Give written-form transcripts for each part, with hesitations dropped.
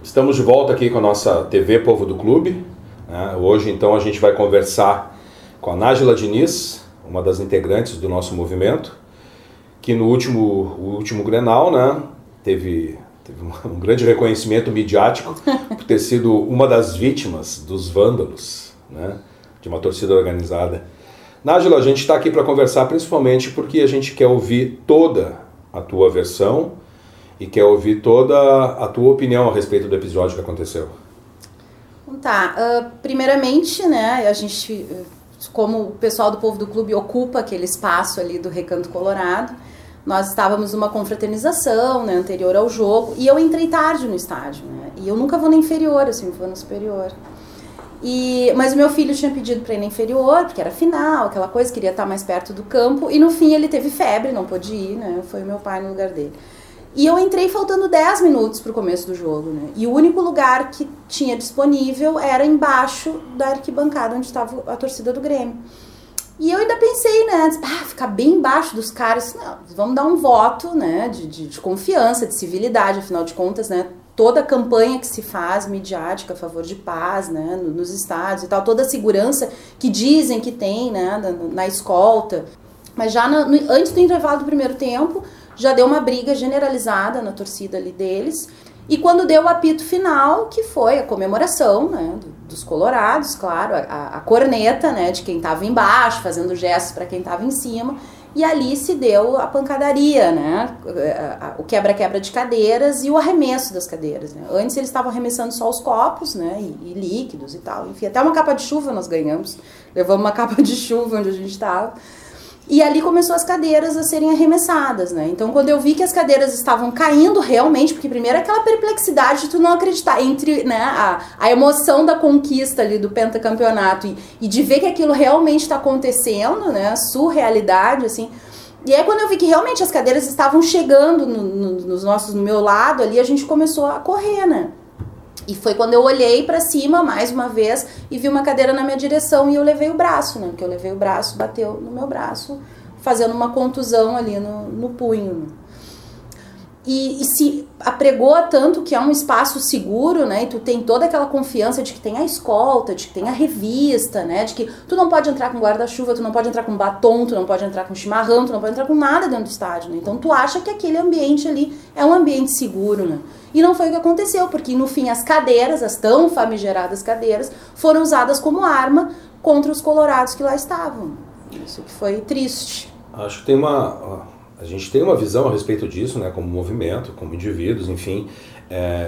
Estamos de volta aqui com a nossa TV Povo do Clube. Hoje, então, a gente vai conversar com a Nájila Diniz, uma das integrantes do nosso movimento, que no último Grenal, né, teve um grande reconhecimento midiático por ter sido uma das vítimas dos vândalos, né, de uma torcida organizada. Nájila, a gente está aqui para conversar principalmente porque a gente quer ouvir toda a tua versão e quer ouvir toda a tua opinião a respeito do episódio que aconteceu. Tá, primeiramente, né, a gente, como o pessoal do Povo do Clube ocupa aquele espaço ali do Recanto Colorado, nós estávamos numa confraternização, né, anterior ao jogo, e eu entrei tarde no estádio, né, e eu nunca vou na inferior, eu sempre vou na superior. Mas o meu filho tinha pedido para ir na inferior, porque era final, aquela coisa, queria estar mais perto do campo, e no fim ele teve febre, não pôde ir, né, foi o meu pai no lugar dele. E eu entrei faltando 10 minutos para o começo do jogo, né? E o único lugar que tinha disponível era embaixo da arquibancada onde estava a torcida do Grêmio. E eu ainda pensei, né? Ficar bem embaixo dos caras, não, vamos dar um voto, né? De confiança, de civilidade, afinal de contas, né? Toda a campanha que se faz midiática a favor de paz, né? Nos estádios e tal, toda a segurança que dizem que tem, né? Na escolta. Mas já antes do intervalo do primeiro tempo, já deu uma briga generalizada na torcida ali deles. E quando deu o apito final, que foi a comemoração, né, dos colorados, claro, a corneta, né, de quem estava embaixo, fazendo gestos para quem estava em cima. E ali se deu a pancadaria, né, o quebra-quebra de cadeiras e o arremesso das cadeiras. Né. Antes eles estavam arremessando só os copos, né, e líquidos e tal. Enfim, até uma capa de chuva nós ganhamos. Levamos uma capa de chuva onde a gente estava. E ali começou as cadeiras a serem arremessadas, né? Então, quando eu vi que as cadeiras estavam caindo realmente, porque primeiro aquela perplexidade de tu não acreditar entre, né, a emoção da conquista ali do pentacampeonato e de ver que aquilo realmente está acontecendo, né? A surrealidade, assim. E aí, quando eu vi que realmente as cadeiras estavam chegando no meu lado ali, a gente começou a correr, né? E foi quando eu olhei pra cima, mais uma vez, e vi uma cadeira na minha direção e eu levei o braço, né? Porque eu levei o braço, bateu no meu braço, fazendo uma contusão ali no punho. E se apregou tanto que é um espaço seguro, né? E tu tem toda aquela confiança de que tem a escolta, de que tem a revista, né? De que tu não pode entrar com guarda-chuva, tu não pode entrar com batom, tu não pode entrar com chimarrão, tu não pode entrar com nada dentro do estádio, né? Então tu acha que aquele ambiente ali é um ambiente seguro, né? E não foi o que aconteceu, porque no fim as cadeiras, as tão famigeradas cadeiras, foram usadas como arma contra os colorados que lá estavam. Isso que foi triste. Acho que a gente tem uma visão a respeito disso, né, como movimento, como indivíduos, enfim.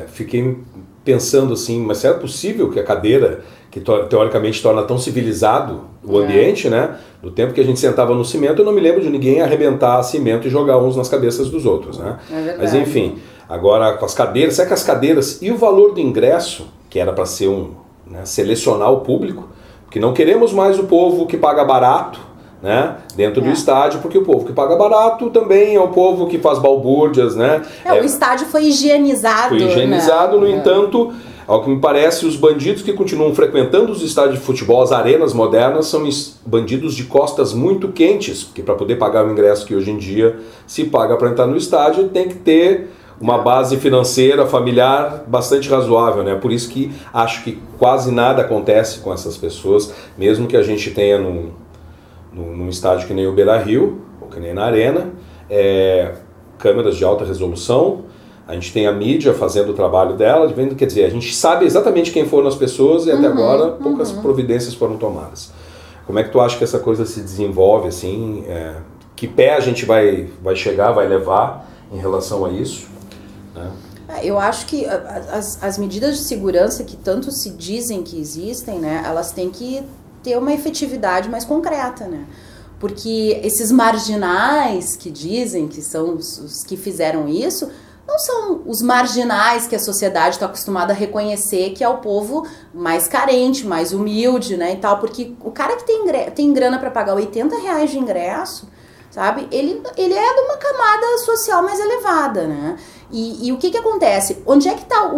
Fiquei pensando assim, mas será possível que a cadeira, que teoricamente torna tão civilizado o ambiente, né, do tempo que a gente sentava no cimento, eu não me lembro de ninguém arrebentar cimento e jogar uns nas cabeças dos outros, né? É verdade. Mas enfim, agora com as cadeiras, será que as cadeiras e o valor do ingresso, que era para ser selecionar o público, porque não queremos mais o povo que paga barato, né, dentro do estádio, porque o povo que paga barato também é o povo que faz balbúrdias, né? O estádio foi higienizado. Foi higienizado, né? No entanto, ao que me parece, os bandidos que continuam frequentando os estádios de futebol, as arenas modernas, são bandidos de costas muito quentes, porque para poder pagar o ingresso que hoje em dia se paga para entrar no estádio, tem que ter uma base financeira, familiar bastante razoável, né? Por isso que acho que quase nada acontece com essas pessoas, mesmo que a gente tenha num estádio que nem o Beira-Rio, ou que nem na Arena, câmeras de alta resolução, a gente tem a mídia fazendo o trabalho dela, quer dizer, a gente sabe exatamente quem foram as pessoas e até agora poucas providências foram tomadas. Como é que tu acha que essa coisa se desenvolve, assim, que pé a gente vai chegar, vai levar em relação a isso? Né? Eu acho que as medidas de segurança que tanto se dizem que existem, né, elas têm que ter uma efetividade mais concreta, né? Porque esses marginais que dizem que são os que fizeram isso, não são os marginais que a sociedade está acostumada a reconhecer que é o povo mais carente, mais humilde, né, e tal, porque o cara que tem grana para pagar R$80 de ingresso, sabe, ele é de uma camada social mais elevada, né? E o que acontece? Onde é que está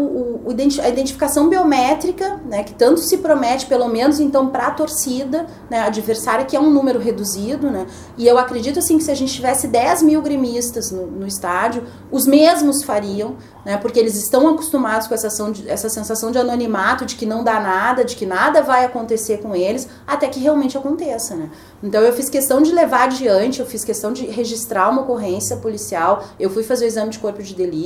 a identificação biométrica, né, que tanto se promete, pelo menos então para a torcida, né, adversária, que é um número reduzido, né, e eu acredito assim que se a gente tivesse 10 mil gremistas no estádio, os mesmos fariam, né, porque eles estão acostumados com essa sensação de anonimato, de que não dá nada, de que nada vai acontecer com eles, até que realmente aconteça, né. Então eu fiz questão de levar adiante, eu fiz questão de registrar uma ocorrência policial, eu fui fazer o exame de corpo de delito,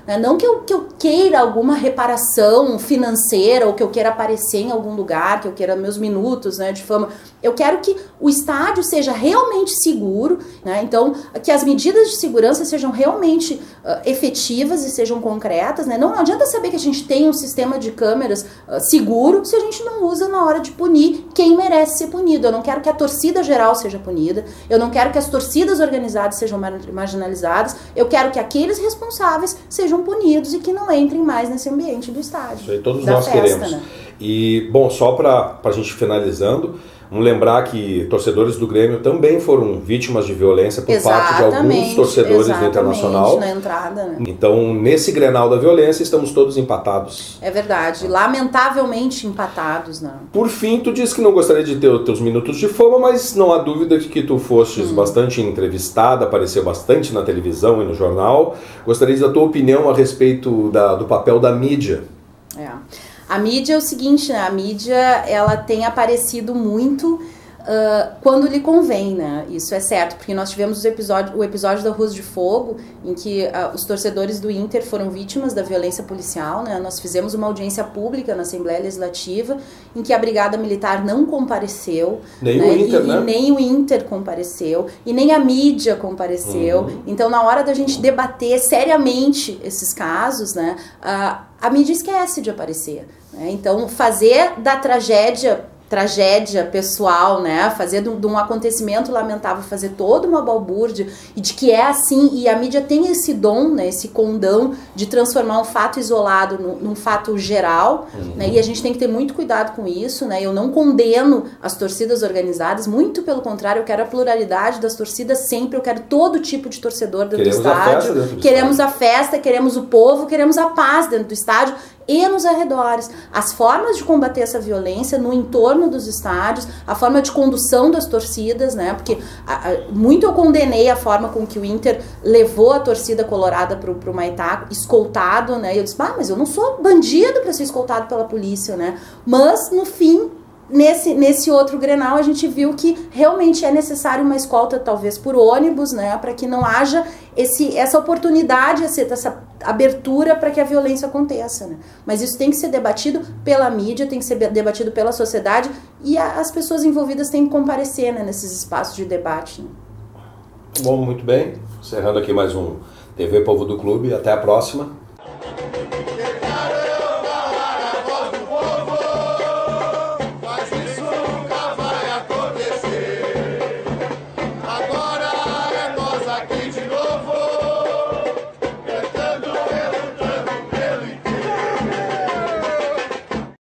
né? Não que eu queira alguma reparação financeira ou que eu queira aparecer em algum lugar, que eu queira meus minutos, né, de fama. Eu quero que o estádio seja realmente seguro, né? Então que as medidas de segurança sejam realmente efetivas e sejam concretas, né? Não adianta saber que a gente tem um sistema de câmeras seguro se a gente não usa na hora de punir quem merece ser punido. Eu não quero que a torcida geral seja punida, eu não quero que as torcidas organizadas sejam marginalizadas, eu quero que aqueles responsáveis sejam punidos e que não entrem mais nesse ambiente do estádio. Isso aí todos nós queremos. Né? E, bom, só para a gente finalizando, vamos lembrar que torcedores do Grêmio também foram vítimas de violência por parte de alguns torcedores do Internacional. Na entrada, né? Então, nesse Grenal da violência, estamos todos empatados. É verdade, lamentavelmente empatados, né? Por fim, tu disse que não gostaria de ter os teus minutos de fama, mas não há dúvida de que tu fostes bastante entrevistada, apareceu bastante na televisão e no jornal. Gostaria da tua opinião a respeito do papel da mídia. A mídia é o seguinte, né? A mídia, ela tem aparecido muito quando lhe convém, né? Isso é certo, porque nós tivemos o episódio da Ruas de Fogo, em que os torcedores do Inter foram vítimas da violência policial, né? Nós fizemos uma audiência pública na Assembleia Legislativa, em que a Brigada Militar não compareceu. Nem o Inter, né? E nem o Inter compareceu, e nem a mídia compareceu. Então, na hora da gente debater seriamente esses casos, né? A mídia esquece de aparecer, né? Então, fazer da tragédia pessoal, né, fazer de um acontecimento lamentável, fazer toda uma balbúrdia, e de que é assim, e a mídia tem esse dom, né, esse condão de transformar um fato isolado num fato geral, né, e a gente tem que ter muito cuidado com isso, né. Eu não condeno as torcidas organizadas, muito pelo contrário, eu quero a pluralidade das torcidas sempre, eu quero todo tipo de torcedor dentro do estádio, queremos a festa, queremos o povo, queremos a paz dentro do estádio e nos arredores. As formas de combater essa violência no entorno dos estádios, a forma de condução das torcidas, né? Porque muito eu condenei a forma com que o Inter levou a torcida colorada pro Maitá, escoltado, né? E eu disse, mas eu não sou bandido para ser escoltado pela polícia, né? Mas, no fim, nesse outro Grenal, a gente viu que realmente é necessário uma escolta, talvez por ônibus, né, para que não haja essa oportunidade, essa abertura para que a violência aconteça, né? Mas isso tem que ser debatido pela mídia, tem que ser debatido pela sociedade, e as pessoas envolvidas têm que comparecer, né, nesses espaços de debate. Né? Bom, muito bem. Encerrando aqui mais um TV Povo do Clube. Até a próxima.